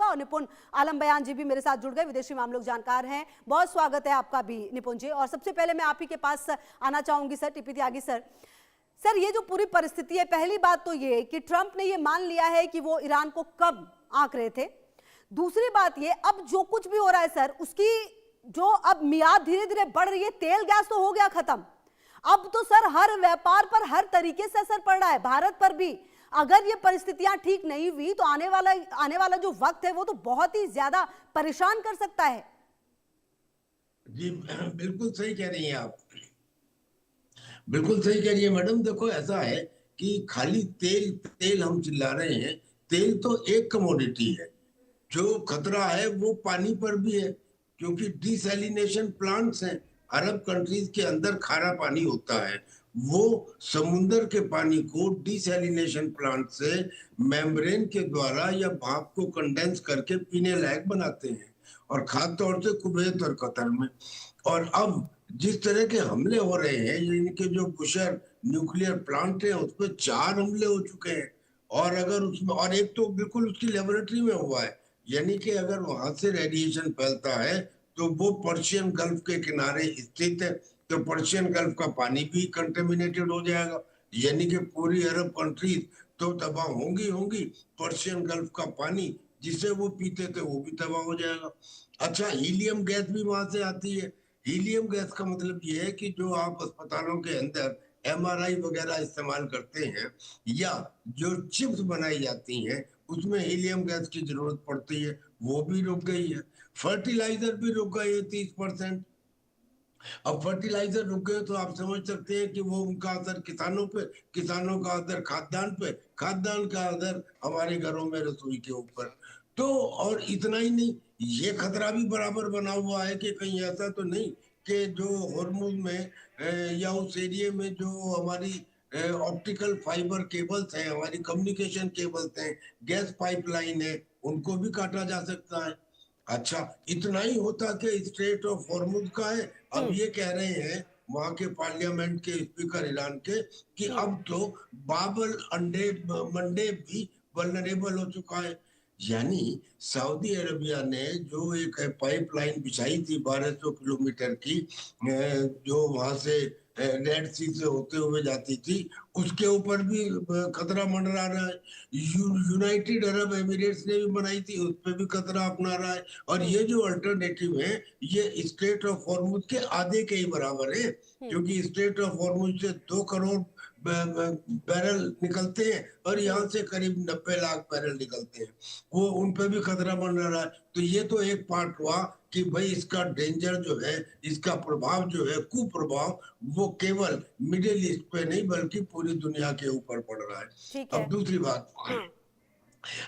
और निपुण आलम बयान जी भी मेरे साथ जुड़ गए, विदेशी मामलों जानकार हैं। बहुत स्वागत है आपका भी निपुण जी। और सबसे पहले मैं आप ही के पास आना चाहूंगी सर, टीपी त्यागी सर। सर, ये जो पूरी परिस्थिति है, पहली बात तो ये कि ट्रंप ने ये मान लिया है कि वो ईरान को कब आंक रहे थे। दूसरी बात ये, अब जो कुछ भी हो रहा है सर, उसकी जो अब मियाद धीरे धीरे बढ़ रही है। तेल गैस तो हो गया खत्म, अब तो सर हर व्यापार पर हर तरीके से असर पड़ रहा है, भारत पर भी। अगर ये परिस्थितियां ठीक नहीं हुई तो आने वाला जो वक्त है वो तो बहुत ही ज्यादा परेशान कर सकता है। जी बिल्कुल सही कह रही हैं आप, बिल्कुल सही कह रही है मैडम। देखो ऐसा है कि खाली तेल तेल हम चिल्ला रहे हैं, तेल तो एक कमोडिटी है। जो खतरा है वो पानी पर भी है, क्योंकि डिसैलिनेशन प्लांट्स हैं। अरब कंट्रीज के अंदर खारा पानी होता है, वो समुंदर के पानी को डिसैलिनेशन प्लांट से मेम्ब्रेन के द्वारा या भाप को कंडेंस करके पीने लायक बनाते हैं, और खास तौर से कुवैत और कतर में। और अब जिस तरह के हमले हो रहे हैं, इनके जो बुशर न्यूक्लियर प्लांट है उस पर 4 हमले हो चुके हैं। और अगर उसमें, और एक तो बिल्कुल उसकी लेबोरेटरी में हुआ है, यानी कि अगर वहां से रेडिएशन फैलता है तो वो पर्शियन गल्फ के किनारे स्थित है, तो पर्शियन गल्फ का पानी भी कंटेमिनेटेड हो जाएगा, यानी कि पूरी अरब कंट्रीज तो तबाह होंगी होंगी। पर्शियन गल्फ का पानी जिसे वो पीते थे वो भी तबाह हो जाएगा। अच्छा, हीलियम गैस भी वहां से आती है। हीलियम गैस का मतलब ये है कि जो आप अस्पतालों के अंदर एमआरआई वगैरह इस्तेमाल करते हैं, या जो चिप्स बनाई जाती हैं, उसमें हीलियम गैस की जरूरत पड़ती है, वो भी रुक गई है। फर्टिलाइजर भी रुक गई है 30%। अब फर्टिलाइजर रुक गए तो आप समझ सकते हैं कि वो उनका असर किसानों पे, किसानों का असर खाद्यान्न पे, खाद्यान्न का असर हमारे घरों में रसोई के ऊपर। तो और इतना ही नहीं, ये खतरा भी बराबर बना हुआ है कि कहीं ऐसा तो नहीं कि जो हॉर्मोज में या उस एरिया में जो हमारी ऑप्टिकल फाइबर केबल्स हैं, हमारी कम्युनिकेशन केबल्स हैं, गैस पाइपलाइन है, उनको भी काटा जा सकता है। अच्छा, इतना ही होता कि स्ट्रेट ऑफ हॉर्मुज का है, अब ये कह रहे हैं वहां के पार्लियामेंट के स्पीकर ईरान के कि अब तो बाबल अंडे मंडे भी वल्नरेबल हो चुका है। यानी सऊदी अरबिया ने जो एक पाइपलाइन बिछाई थी 1200 किलोमीटर की, जो वहां से रेड सी से होते हुए जाती थी, उसके ऊपर भी खतरा मंडरा रहा है। यूनाइटेड अरब एमिरेट्स ने भी बनाई थी, उस पर भी खतरा अपना रहा है। और ये जो अल्टरनेटिव है, ये स्ट्रेट ऑफ हॉर्मुज के आधे के ही बराबर है, क्योंकि स्ट्रेट ऑफ हॉर्मुज से 2 करोड़ बैरल निकलते हैं और यहाँ से करीब 90 लाख बैरल निकलते हैं, वो उन पे भी खतरा बन रहा है। तो ये तो एक पार्ट हुआ कि भाई इसका डेंजर जो है, इसका प्रभाव जो है, कुप्रभाव, वो केवल मिडिल ईस्ट पे नहीं बल्कि पूरी दुनिया के ऊपर पड़ रहा है। ठीक है। अब दूसरी बात,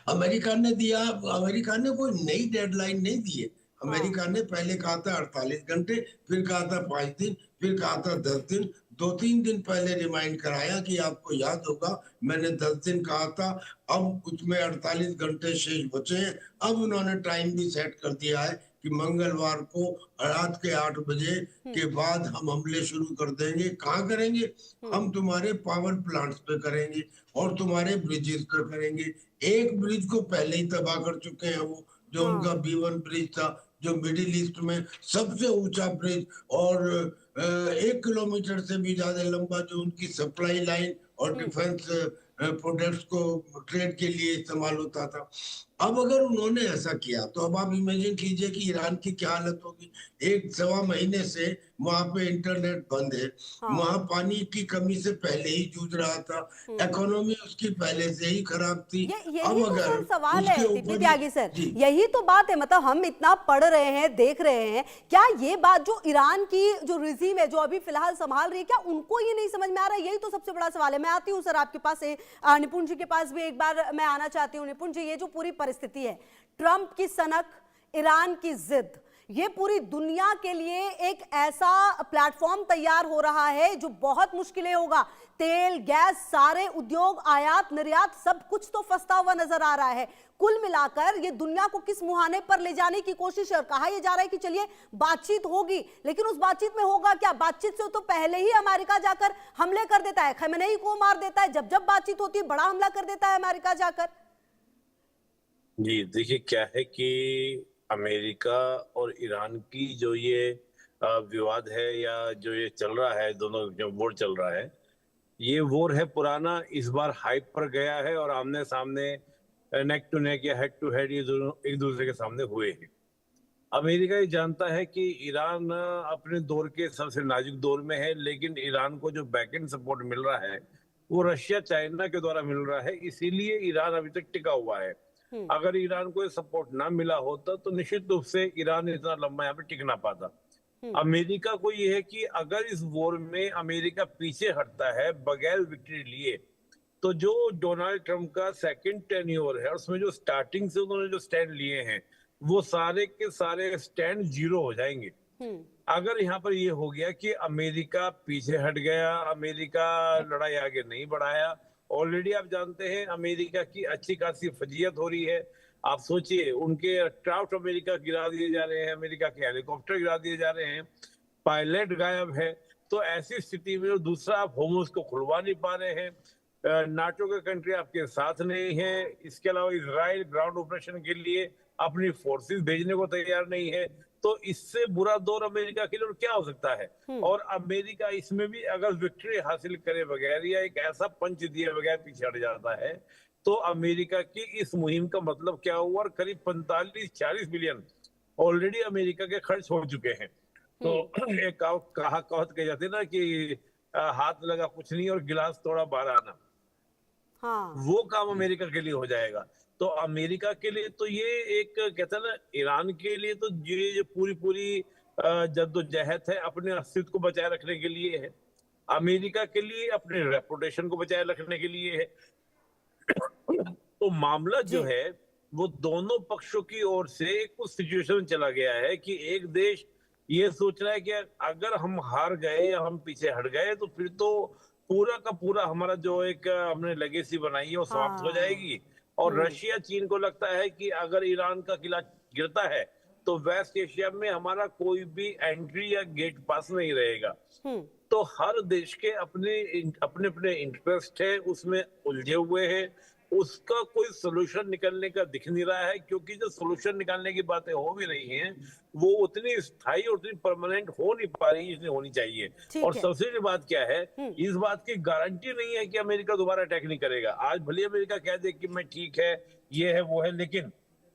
अमेरिका ने दिया, अमेरिका ने कोई नई डेडलाइन नहीं दी है। अमेरिका ने पहले कहा था 48 घंटे, फिर कहा था 5 दिन, फिर कहा था 10 दिन। 2-3 दिन पहले रिमाइंड कराया कि आपको याद होगा मैंने 10 दिन कहा था, अब उसमें 48 घंटे शेष बचे हैं। अब उन्होंने टाइम भी सेट कर दिया है कि मंगलवार को रात के 8 बजे के बाद हम हमले शुरू कर देंगे। कहाँ करेंगे? हम तुम्हारे पावर प्लांट्स पे करेंगे और तुम्हारे ब्रिजेस पे करेंगे। एक ब्रिज को पहले ही तबाह कर चुके हैं वो, जो उनका B1 ब्रिज था, जो मिडिल ईस्ट में सबसे ऊंचा ब्रिज, और 1 किलोमीटर से भी ज्यादा लंबा जो उनकी सप्लाई लाइन और डिफेंस प्रोडक्ट्स को ट्रेड के लिए इस्तेमाल होता था। अब अगर उन्होंने ऐसा किया तो अब आप इमेजिन कीजिए कि ईरान की क्या हालत होगी। 1-1.25 महीने से वहां पे इंटरनेट बंद है, वहां पानी की कमी से पहले ही जूझ रहा था, इकोनॉमी उसकी पहले से ही खराब थी। यही अब तो अगर सर सवाल उसके है टीपी ऊपर त्यागी सर, जी यही तो बात है। मतलब हम इतना पढ़ रहे हैं, देख रहे हैं, क्या ये बात जो ईरान की जो रिजीम है जो अभी फिलहाल संभाल रही है, क्या उनको ये नहीं समझ में आ रहा है? यही तो सबसे बड़ा सवाल है। मैं आती हूँ सर आपके पास, निपुण जी के पास भी एक बार मैं आना चाहती हूँ। निपुण जी, ये जो पूरी परिस्थिति है, ट्रंप की सनक, ईरान की जिद, ये पूरी दुनिया के लिए एक ऐसा प्लेटफॉर्म तैयार हो रहा है जो बहुत मुश्किलें होगा। तेल, गैस, सारे उद्योग, आयात निर्यात, सब कुछ तो फंसता हुआ नजर आ रहा है। कुल मिलाकर ये दुनिया को किस मुहाने पर ले जाने की कोशिश है। और कहा यह जा रहा है कि चलिए बातचीत होगी, लेकिन उस बातचीत में होगा क्या? बातचीत से तो पहले ही अमेरिका जाकर हमले कर देता है, खमेनेई को मार देता है। जब जब बातचीत होती है बड़ा हमला कर देता है अमेरिका जाकर। जी, देखिए क्या है कि अमेरिका और ईरान की जो ये विवाद है या जो ये चल रहा है, दोनों जो वॉर चल रहा है, ये वॉर है पुराना, इस बार हाइप पर गया है और आमने-सामने नेक टू नेक या हेड टू हेड ये दोनों एक-दूसरे के सामने हुए हैं। अमेरिका ये जानता है कि ईरान अपने दौर के सबसे नाजुक दौर में है, लेकिन ईरान को जो बैकएंड सपोर्ट मिल रहा है, वो रशिया, चाइना के द्वारा मिल रहा है, इसीलिए ईरान अभी तक टिका हुआ है। हम्म। अगर ईरान को ये सपोर्ट ना मिला होता तो निश्चित रूप से ईरान इतना लंबा यहाँ पे टिक ना पाता। हम्म। अमेरिका को ये है कि अगर इस वॉर में अमेरिका पीछे हटता है बगैर विक्ट्री लिए, तो जो डोनाल्ड ट्रंप का सेकंड टेन्योर है, उसमें जो स्टार्टिंग से उन्होंने जो स्टैंड लिए हैं, वो सारे के सारे स्टैंड जीरो हो जाएंगे। हम्म। अगर यहाँ पर ये हो गया कि अमेरिका पीछे हट गया, अमेरिका लड़ाई आगे नहीं बढ़ाया, ऑलरेडी आप जानते हैं अमेरिका की अच्छी खासी फजीयत हो रही है। आप सोचिए, उनके ट्राउट अमेरिका गिरा दिए जा रहे हैं, अमेरिका के हेलीकॉप्टर गिरा दिए जा रहे हैं, पायलट गायब है। तो ऐसी स्थिति में दूसरा आप होमस को खुलवा नहीं पा रहे हैं, नाटो के कंट्री आपके साथ नहीं है, इसके अलावा इसराइल ग्राउंड ऑपरेशन के लिए अपनी फोर्सेस भेजने को तैयार नहीं है। तो इससे बुरा दौर अमेरिका के लिए और क्या हो सकता है। और अमेरिका इसमें भी अगर विक्ट्री हासिल करे बगैर या एक ऐसा पंच दिए बगैर पीछे हट जाता है, तो अमेरिका की इस मुहिम का मतलब क्या हुआ, और करीब 45-46 बिलियन ऑलरेडी अमेरिका के खर्च हो चुके हैं। तो एक कहावत कही जाती है ना कि हाथ लगा कुछ नहीं और गिलास तोड़ा 12 आना। हाँ। वो काम अमेरिका के लिए हो जाएगा। तो अमेरिका के लिए तो ये एक कहते हैं ना, ईरान के लिए तो ये जो पूरी जद्दोजहद है अपने अस्तित्व को बचाए रखने के लिए है, अमेरिका के लिए अपने रेपुटेशन को बचाए रखने के लिए है। तो मामला जो जी। है वो दोनों पक्षों की ओर से कुछ सिचुएशन चला गया है कि एक देश ये सोच रहा है कि अगर हम हार गए या हम पीछे हट गए तो फिर तो पूरा का पूरा हमारा जो एक हमने लेगेसी बनाई है वो समाप्त हो हाँ। जाएगी। और रशिया, चीन को लगता है कि अगर ईरान का किला गिरता है तो वेस्ट एशिया में हमारा कोई भी एंट्री या गेट पास नहीं रहेगा। हम्म। तो हर देश के अपने अपने अपने इंटरेस्ट है, उसमें उलझे हुए हैं। उसका कोई सोल्यूशन निकलने का दिख नहीं रहा है, क्योंकि जो सोल्यूशन निकालने की बातें हो भी रही हैं वो उतनी स्थायी और उतनी परमानेंट हो नहीं पा रही जितनी होनी चाहिए। ठीक और है। सबसे बड़ी बात क्या है, इस बात की गारंटी नहीं है कि अमेरिका दोबारा अटैक नहीं करेगा। आज भले अमेरिका कह दे कि मैं ठीक है, ये है वो है, लेकिन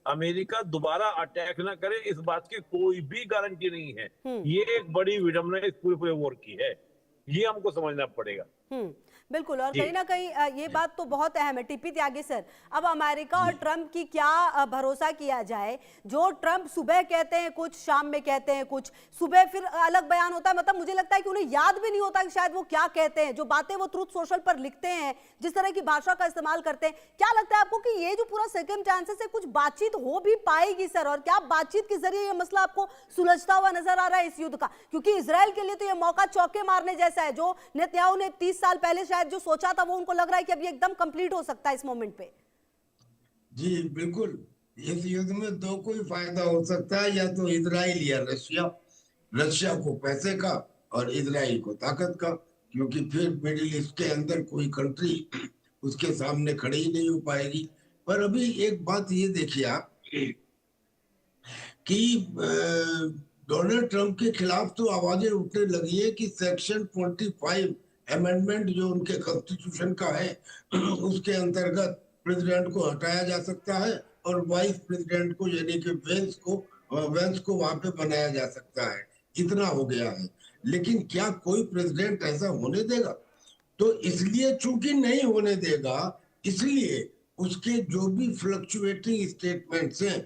अमेरिका दोबारा अटैक ना करे इस बात की कोई भी गारंटी नहीं है। ये एक बड़ी विडंबना इस पूरे वॉर की है, ये हमको समझना पड़ेगा। बिल्कुल। और जी। कहीं ना कहीं ये बात तो बहुत अहम है। टीपी त्यागी सर, अब अमेरिका और ट्रंप की क्या भरोसा किया जाए? जो ट्रंप सुबह कहते हैं कुछ, शाम में कहते हैं कुछ, सुबह फिर अलग बयान होता है। मतलब मुझे लगता है कि उन्हें याद भी नहीं होता कि शायद वो क्या कहते हैं। जो बातें वो ट्रूथ सोशल पर लिखते हैं, जिस तरह की भाषा का इस्तेमाल करते हैं, क्या लगता है आपको कि ये जो पूरा सर्कमस्टेंसेस है, कुछ बातचीत हो भी पाएगी सर? और क्या बातचीत के जरिए ये मसला आपको सुलझता हुआ नजर आ रहा है इस युद्ध का? क्योंकि इजराइल के लिए तो ये मौका चौके मारने जैसा है। जो नेतन्याहू ने 30 साल पहले शायद जो सोचा था, वो उनको लग रहा है कि अब ये एकदम कंप्लीट हो सकता है इस मोमेंट पे। जी बिल्कुल। इस युद्ध में दो कोई फायदा हो सकता है, या तो इजराइल या रशिया। रशिया को पैसे का और इजराइल को ताकत का, क्योंकि फिर मिडिल ईस्ट के अंदर कोई कंट्री उसके सामने खड़ी ही नहीं हो पाएगी। पर अभी एक बात ये देखिए आप कि डोनाल्ड ट्रंप के खिलाफ तो आवाजें उठने लगी है कि सेक्शन 45 अमेंडमेंट जो उनके कॉन्स्टिट्यूशन का है उसके अंतर्गत प्रेसिडेंट को हटाया जा सकता है और वाइस प्रेसिडेंट को यानी कि वेंस को वहां पे बनाया जा सकता है। इतना हो गया है। लेकिन क्या कोई प्रेसिडेंट ऐसा होने देगा? तो इसलिए चूंकि नहीं होने देगा, इसलिए उसके जो भी फ्लक्चुएटिंग स्टेटमेंट्स हैं